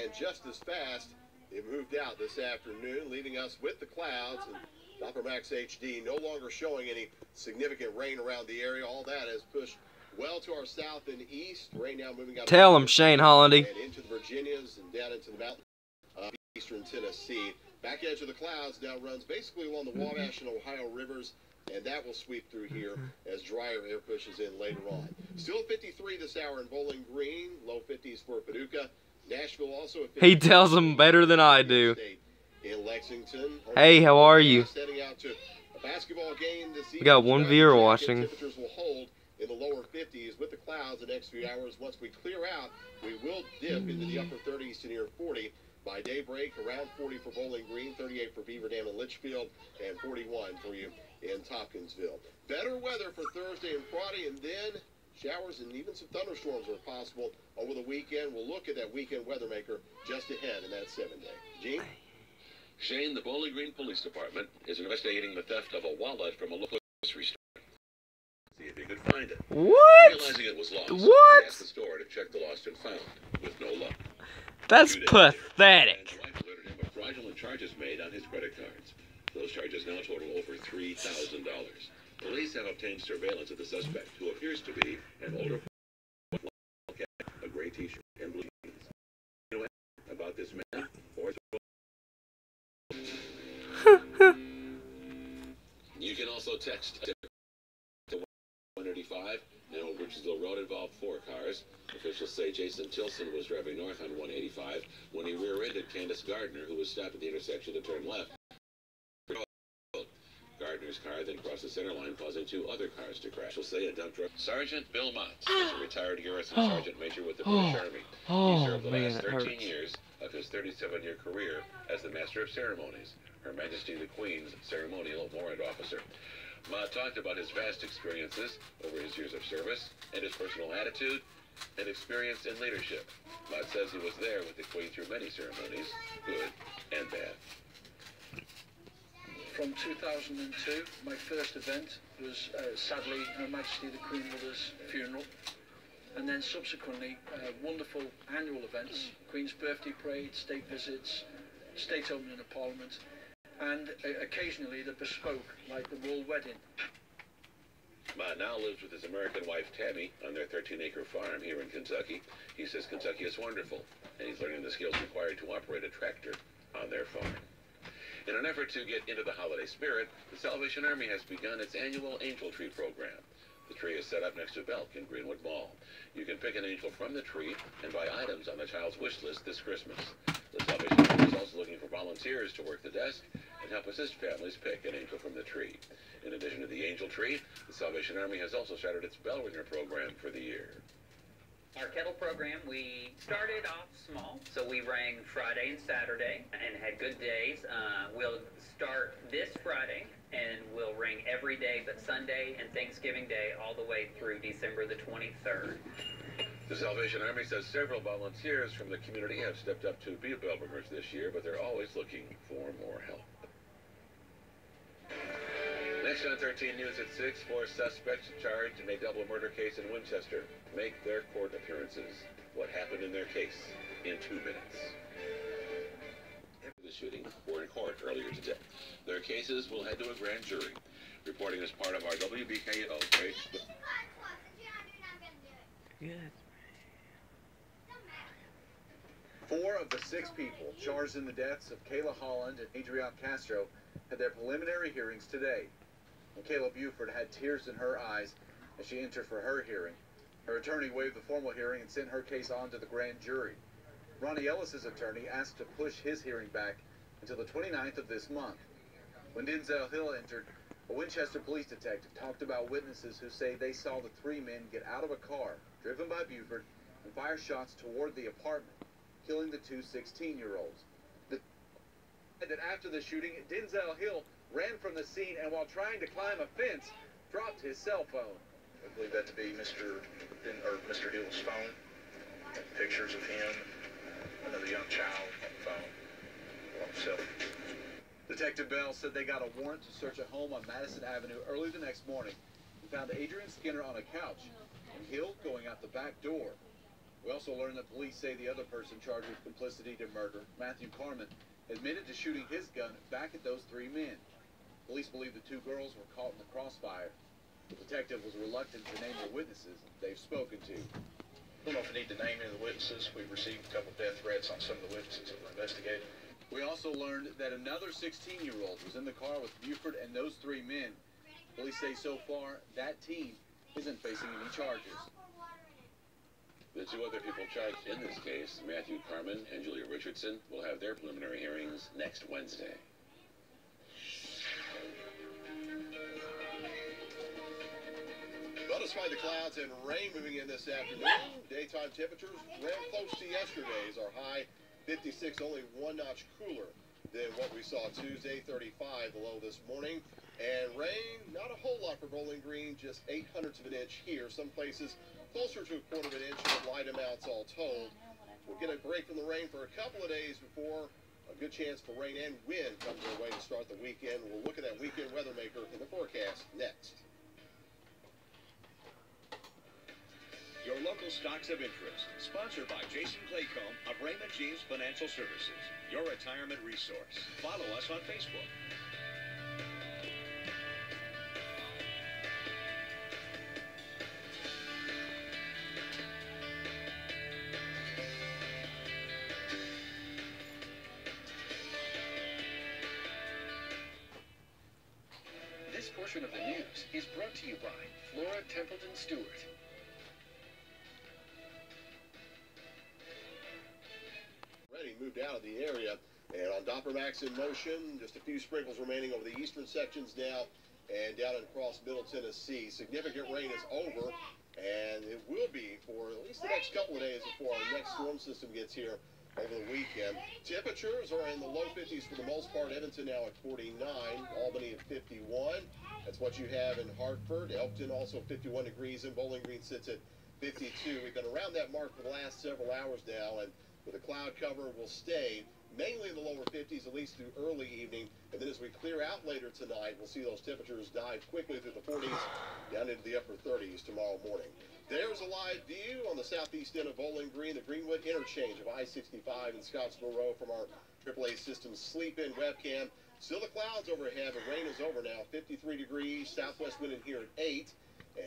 and just as fast, it moved out this afternoon, leaving us with the clouds. And Doppler Max HD no longer showing any significant rain around the area. All that has pushed well to our south and east. Rain now moving out. Tell him, Shane Hollandy. And into the Virginias and down into the mountains of eastern Tennessee. Back edge of the clouds now runs basically along the Wabash and Ohio rivers, and that will sweep through here as drier air pushes in later on. Still 53 this hour in Bowling Green, low 50s for Paducah. Nashville also at 50. He tells them better than I do. In Lexington. Hey, how are you? Heading out to a basketball game this evening. We got one viewer watching. Temperatures will hold in the lower 50s with the clouds the next few hours. Once we clear out, we will dip into the upper 30s to near 40. By daybreak, around 40 for Bowling Green, 38 for Beaver Dam and Litchfield, and 41 for you in Tompkinsville. Better weather for Thursday and Friday, and then showers and even some thunderstorms are possible over the weekend. We'll look at that weekend weather maker just ahead in that 7-day. Gene? Shane, the Bowling Green Police Department is investigating the theft of a wallet from a local grocery store. See if he could find it. What? Realizing it was lost, What? he asked the store to check the lost and found, with no luck. That's pathetic. His wife alerted him of fraudulent charges made on his credit cards. Those charges now total over $3,000. Police have obtained surveillance of the suspect, who appears to be an older cat, a gray t-shirt, and blue jeans. You know about this man? Or you can also text to 185. And Old Richardsville Road involved 4 cars. Officials say Jason Tilson was driving north on 185 when he rear-ended Candace Gardner, who was stopped at the intersection to turn left. Gardner's car then crossed the center line, causing 2 other cars to crash. We'll say a dump truck. Sergeant Bill Motts is a retired garrison sergeant major with the British Army. He served the last 13 years of his 37-year career as the Master of Ceremonies, Her Majesty the Queen's Ceremonial Warrant Officer. Mott talked about his vast experiences over his years of service and his personal attitude and experience in leadership. Mott says he was there with the Queen through many ceremonies, good and bad. From 2002, my first event was sadly Her Majesty the Queen Mother's funeral, and then subsequently wonderful annual events, Queen's birthday parade, state visits, state opening of Parliament, and occasionally the bespoke, like the royal wedding. Mott now lives with his American wife Tammy on their 13-acre farm here in Kentucky. He says Kentucky is wonderful, and he's learning the skills required to operate a tractor on their farm. In an effort to get into the holiday spirit, the Salvation Army has begun its annual Angel Tree program. The tree is set up next to Belk in Greenwood Mall. You can pick an angel from the tree and buy items on the child's wish list this Christmas. The Salvation Army is also looking for volunteers to work the desk and help assist families pick an angel from the tree. In addition to the Angel Tree, the Salvation Army has also started its Bell Ringer program for the year. Our kettle program, we started off small, so we rang Friday and Saturday and had good days. We'll start this Friday and we'll ring every day but Sunday and Thanksgiving Day all the way through December the 23rd. The Salvation Army says several volunteers from the community have stepped up to be bell ringers this year, but they're always looking for more help. Next on 13 News at 6, 4 suspects charged in a double murder case in Winchester make their court appearances. What happened in their case in 2 minutes. The shooting were in court earlier today. Their cases will head to a grand jury. Reporting as part of our WBKO break. Good. 4 of the 6 people charged in the deaths of Kayla Holland and Adrian Castro had their preliminary hearings today. And Kayla Buford had tears in her eyes as she entered for her hearing. Her attorney waived the formal hearing and sent her case on to the grand jury. Ronnie Ellis's attorney asked to push his hearing back until the 29th of this month. When Denzel Hill entered, a Winchester police detective talked about witnesses who say they saw the 3 men get out of a car driven by Buford and fire shots toward the apartment, killing the 2 16-year-olds. That after the shooting, Denzel Hill ran from the scene and while trying to climb a fence, dropped his cell phone. I believe that to be Mr. Hill's phone. Pictures of him, another young child on the phone. So, Detective Bell said they got a warrant to search a home on Madison Avenue early the next morning and found Adrian Skinner on a couch and Hill going out the back door. We also learned that police say the other person charged with complicity to murder, Matthew Carmen, admitted to shooting his gun back at those three men. Police believe the two girls were caught in the crossfire. The detective was reluctant to name the witnesses they've spoken to. We don't know if we need to name any of the witnesses. We've received a couple death threats on some of the witnesses that we're investigating. We also learned that another 16-year-old was in the car with Buford and those three men. Police say so far that teen isn't facing any charges. The two other people charged in this case, Matthew Carmen and Julia Richardson, will have their preliminary hearings next Wednesday. Well, despite the clouds and rain moving in this afternoon, daytime temperatures ran close to yesterday's. Our high 56, only one notch cooler than what we saw Tuesday, 35 below this morning. And rain, not a whole lot for Bowling Green, just 0.08 of an inch here. Some places closer to a quarter of an inch of light amounts all told. We'll get a break from the rain for a couple of days before a good chance for rain and wind comes our way to start the weekend. We'll look at that weekend weather maker in the forecast next. Your local stocks of interest, sponsored by Jason Claycomb of Raymond James Financial Services, your retirement resource. Follow us on Facebook. This portion of the news is brought to you by Flora Templeton Stewart. Moved out of the area, and on Doppler Max in motion, just a few sprinkles remaining over the eastern sections now and down and across Middle Tennessee. Significant rain is over, and it will be for at least the next couple of days before our next storm system gets here over the weekend. Temperatures are in the low 50s for the most part. Evanston now at 49, Albany at 51. That's what you have in Hartford. Elkton also 51 degrees, and Bowling Green sits at 52. We've been around that mark for the last several hours now, and with the cloud cover will stay mainly in the lower 50s, at least through early evening. And then as we clear out later tonight, we'll see those temperatures dive quickly through the 40s down into the upper 30s tomorrow morning. There's a live view on the southeast end of Bowling Green, the Greenwood interchange of I-65 in Scottsville Road from our AAA Systems sleep-in webcam. Still the clouds overhead, but rain is over now. 53 degrees, southwest wind in here at 8,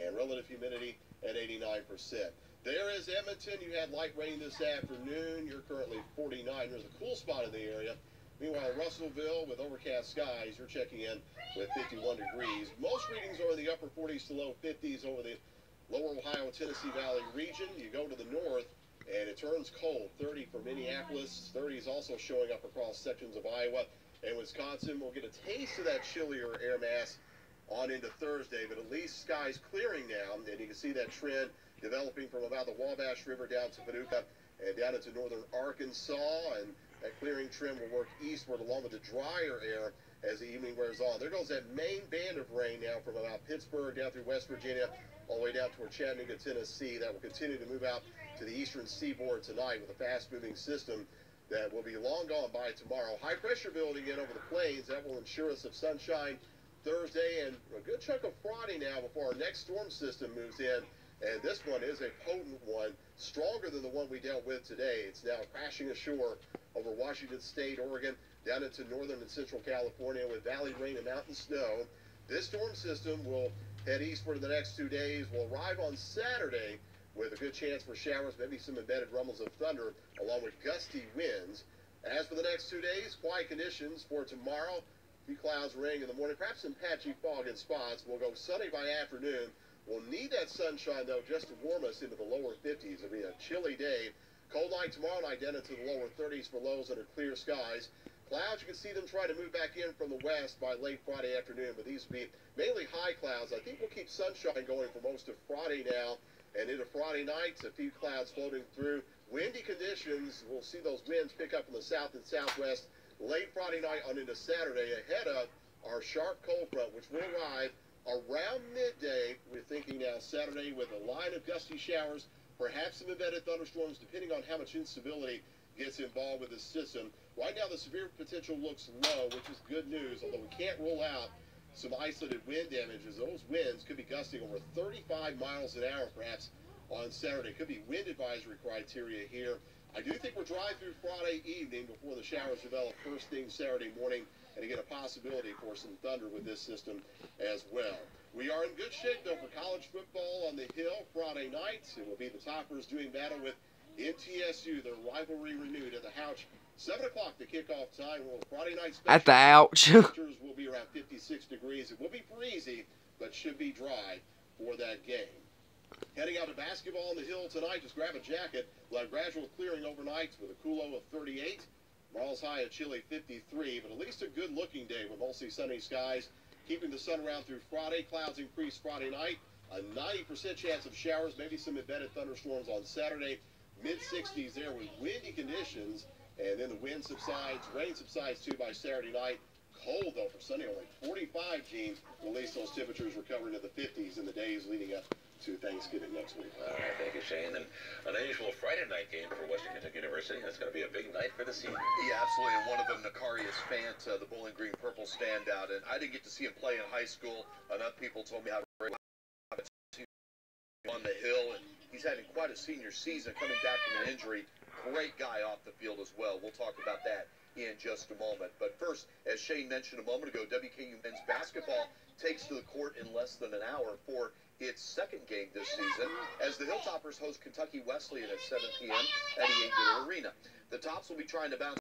and relative humidity at 89%. There is Edmonton. You had light rain this afternoon. You're currently 49. There's a cool spot in the area. Meanwhile, Russellville with overcast skies, you're checking in with 51 degrees. Most readings are in the upper 40s to low 50s over the lower Ohio, Tennessee Valley region. You go to the north, and it turns cold. 30 for Minneapolis. 30 is also showing up across sections of Iowa and Wisconsin. We'll get a taste of that chillier air mass on into Thursday, but at least skies clearing now, and you can see that trend developing from about the Wabash River down to Paducah and down into northern Arkansas, and that clearing trend will work eastward along with the drier air as the evening wears on. There goes that main band of rain now from about Pittsburgh down through West Virginia all the way down toward Chattanooga, Tennessee. That will continue to move out to the eastern seaboard tonight with a fast-moving system that will be long gone by tomorrow. High pressure building in over the plains. That will ensure us of sunshine Thursday and a good chunk of Friday now before our next storm system moves in. And this one is a potent one, stronger than the one we dealt with today. It's now crashing ashore over Washington State, Oregon, down into northern and central California with valley rain and mountain snow. This storm system will head eastward in the next 2 days. Will arrive on Saturday with a good chance for showers, maybe some embedded rumbles of thunder, along with gusty winds. As for the next 2 days, quiet conditions for tomorrow. A few clouds ring in the morning, perhaps some patchy fog in spots. We'll go sunny by afternoon. We'll need that sunshine, though, just to warm us into the lower 50s. It'll be a chilly day. Cold night tomorrow night down into the lower 30s for lows under clear skies. Clouds, you can see them try to move back in from the west by late Friday afternoon, but these will be mainly high clouds. I think we'll keep sunshine going for most of Friday now and into Friday night. A few clouds floating through. Windy conditions, we'll see those winds pick up from the south and southwest late Friday night on into Saturday ahead of our sharp cold front, which will arrive around midday. We're thinking now Saturday with a line of gusty showers, perhaps some embedded thunderstorms, depending on how much instability gets involved with this system. Right now, the severe potential looks low, which is good news, although we can't rule out some isolated wind damage, as those winds could be gusting over 35 miles an hour, perhaps on Saturday. Could be wind advisory criteria here. I do think we're dry through Friday evening before the showers develop first thing Saturday morning, and again, a possibility for some thunder with this system as well. We are in good shape, though, for college football on the Hill Friday night. It will be the Toppers doing battle with MTSU, their rivalry renewed at the Houch. 7 o'clock the kickoff time. Well, Friday night special At the Ouch. temperatures will be around 56 degrees. It will be breezy, but should be dry for that game. Heading out to basketball on the Hill tonight, just grab a jacket. We'll have gradual clearing overnight with a cool low of 38. Tomorrow's high, a chilly 53, but at least a good-looking day with mostly sunny skies. Keeping the sun around through Friday. Clouds increase Friday night. A 90% chance of showers, maybe some embedded thunderstorms on Saturday. Mid-60s there with windy conditions. And then the wind subsides, rain subsides too by Saturday night. Cold though for Sunday, only 45, Gene. At least those temperatures recovering to the 50s in the days leading up to Thanksgiving next week. All right, thank you, Shane. And an unusual Friday night game for Western Kentucky University. That's going to be a big night for the seniors. Yeah, absolutely. And one of them, Nakarius Fant, the Bowling Green Purple standout. And I didn't get to see him play in high school. Enough people told me how great on the Hill, and he's having quite a senior season coming back from an injury. Great guy off the field as well. We'll talk about that in just a moment. But first, as Shane mentioned a moment ago, WKU men's basketball takes to the court in less than an hour for its second game this season as the Hilltoppers host Kentucky Wesleyan at 7 p.m. at EA Diddle Arena. The Tops will be trying to bounce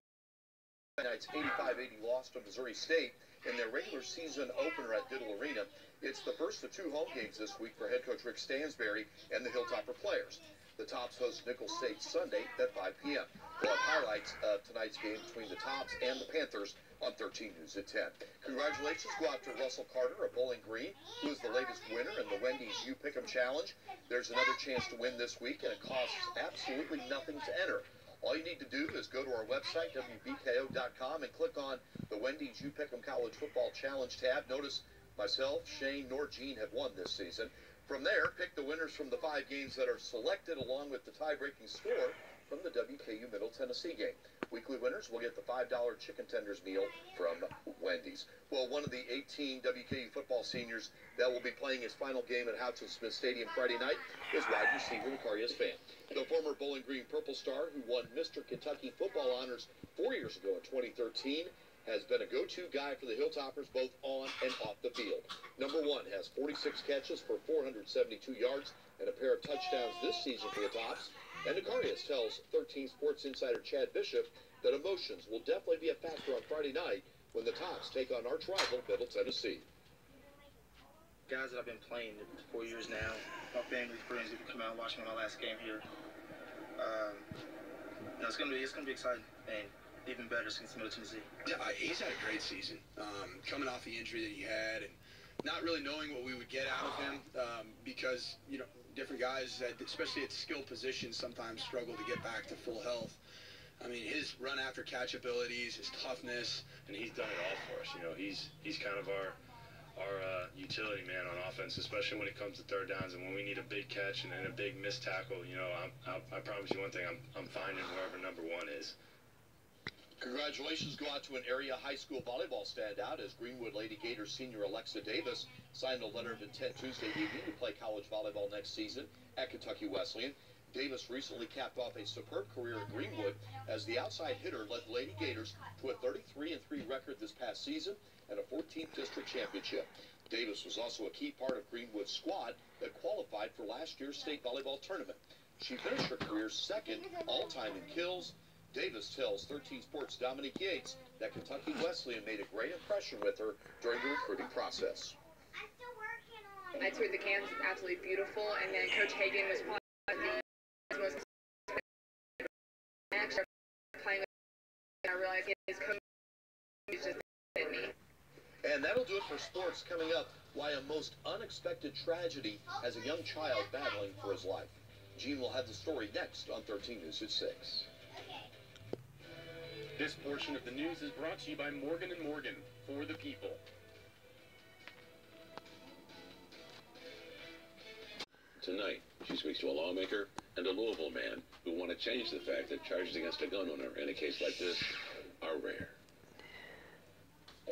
tonight's 85-80 loss to Missouri State in their regular season opener at Diddle Arena. It's the first of 2 home games this week for head coach Rick Stansberry and the Hilltopper players. The Tops host Nicholls State Sunday at 5 p.m. We'll have highlights of tonight's game between the Tops and the Panthers on 13 News at 10. Congratulations go out to Russell Carter of Bowling Green, who is the latest winner in the Wendy's You Pick'em Challenge. There's another chance to win this week, and it costs absolutely nothing to enter. All you need to do is go to our website, WBKO.com, and click on the Wendy's You Pick'em College Football Challenge tab. Notice myself, Shane, nor Gene have won this season. From there, pick the winners from the 5 games that are selected along with the tie-breaking score from the WKU Middle Tennessee game. Weekly winners will get the $5 chicken tenders meal from Wendy's. Well, one of the 18 WKU football seniors that will be playing his final game at Houghton Smith Stadium Friday night is wide receiver Nakarius Fant. The former Bowling Green Purple Star, who won Mr. Kentucky football honors 4 years ago in 2013, has been a go-to guy for the Hilltoppers both on and off the field. Number 1 has 46 catches for 472 yards and a pair of touchdowns this season for the Tops. And Nakarius tells 13 Sports Insider Chad Bishop that emotions will definitely be a factor on Friday night when the Tops take on arch rival Middle Tennessee. Guys that I've been playing for 4 years now, my family, friends, who come out and watch me my last game here. It's gonna be exciting and even better since Middle Tennessee. Yeah, he's had a great season. Coming off the injury that he had, and not really knowing what we would get out of him, because different guys, especially at skill positions, sometimes struggle to get back to full health. I mean, his run after catch abilities, his toughness, and he's done it all for us. He's kind of our utility man on offense, especially when it comes to third downs and when we need a big catch and then a big missed tackle. I promise you one thing: I'm finding wherever number 1 is. Congratulations go out to an area high school volleyball standout as Greenwood Lady Gators senior Alexa Davis signed a letter of intent Tuesday evening to play college volleyball next season at Kentucky Wesleyan. Davis recently capped off a superb career at Greenwood as the outside hitter led the Lady Gators to a 33-3 record this past season and a 14th district championship. Davis was also a key part of Greenwood's squad that qualified for last year's state volleyball tournament. She finished her career 2nd all-time in kills. Davis tells 13 Sports' Dominique Yates that Kentucky Wesleyan made a great impression with her during the recruiting process. I toured the camp, absolutely beautiful, and then Coach Hagan was probably the most actually playing with, and I realized his coach just hit me. And that'll do it for sports. Coming up, why a most unexpected tragedy has a young child battling for his life. Gene will have the story next on 13 News at 6. This portion of the news is brought to you by Morgan & Morgan, for the people. Tonight, she speaks to a lawmaker and a Louisville man who want to change the fact that charges against a gun owner in a case like this are rare.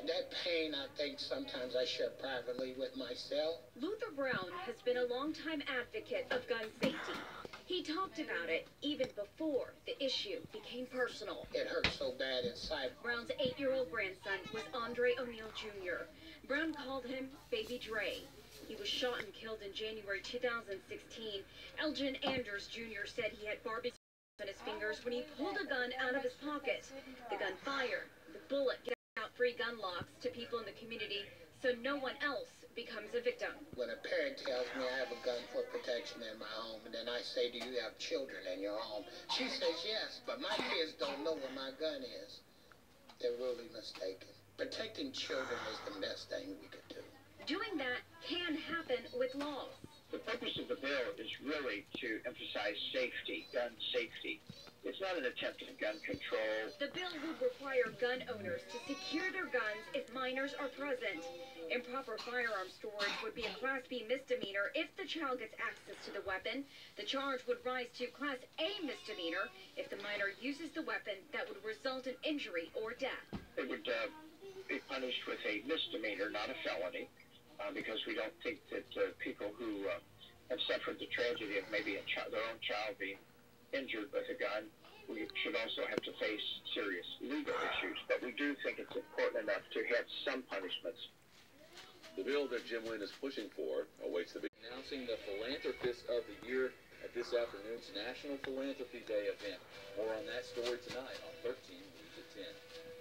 That pain, I think, sometimes I share privately with myself. Luther Brown has been a longtime advocate of gun safety. He talked about it even before the issue became personal. It hurt so bad inside. Brown's 8-year-old grandson was Andre O'Neill Jr. Brown called him Baby Dre. He was shot and killed in January 2016. Elgin Anders Jr. said he had Barbie's on his fingers when he pulled a gun out of his pocket. The gun fired. The bullet gave out free gun locks to people in the community so no one else becomes a victim. When a parent tells me I have a gun for protection in my home, and then I say, do you have children in your home? She says yes, but my kids don't know where my gun is. They're really mistaken. Protecting children is the best thing we could do. Doing that can happen with laws. The purpose of the bill is really to emphasize safety, gun safety. It's not an attempt at gun control. The bill would require gun owners to secure their guns if minors are present. Improper firearm storage would be a Class B misdemeanor if the child gets access to the weapon. The charge would rise to Class A misdemeanor if the minor uses the weapon that would result in injury or death. It would be punished with a misdemeanor, not a felony, because we don't think that people who have suffered the tragedy of maybe their own child being injured with a gun, we should also have to face serious legal issues. But we do think it's important enough to have some punishments. The bill that Jim Wynn is pushing for awaits the announcing the Philanthropist of the Year at this afternoon's National Philanthropy Day event. More on that story tonight on 13 News at 10.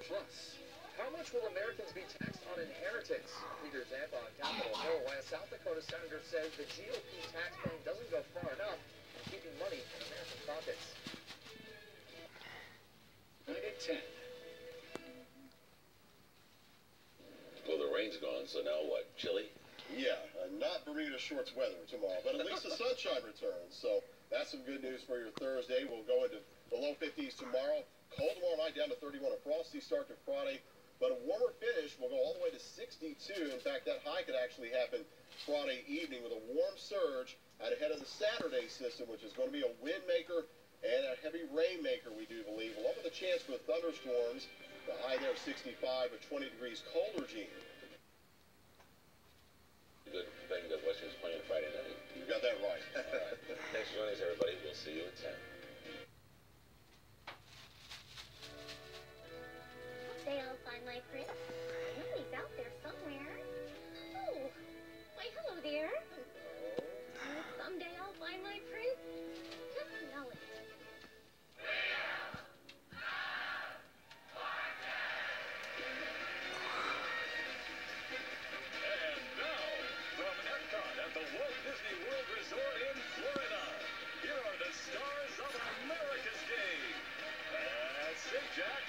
Plus, how much will Americans be taxed on inheritance? Peter Zampa on Capitol Hill, while a South Dakota senator says the GOP tax plan doesn't go far enough in keeping money in American pockets. 9 at 10. Well, the rain's gone, so now what? Chilly? Yeah, not Bermuda shorts weather tomorrow, but at least the sunshine returns. So that's some good news for your Thursday. We'll go into the low 50s tomorrow. Cold tomorrow night down to 31. A frosty start to Friday, but a warmer finish. We'll go all the way to 62. In fact, that high could actually happen Friday evening with a warm surge out ahead of the Saturday system, which is going to be a wind maker and a heavy rain maker, we do believe, along with a chance for thunderstorms. The high there 65 at 20 degrees colder, Gene. Good thing that Western's playing Friday night. You got that right. All right. Thanks for joining us, everybody. We'll see you at 10. Someday I'll find my prince. I know he's out there somewhere. Oh, why hello there. Someday I'll find my prince. Just know it. Jack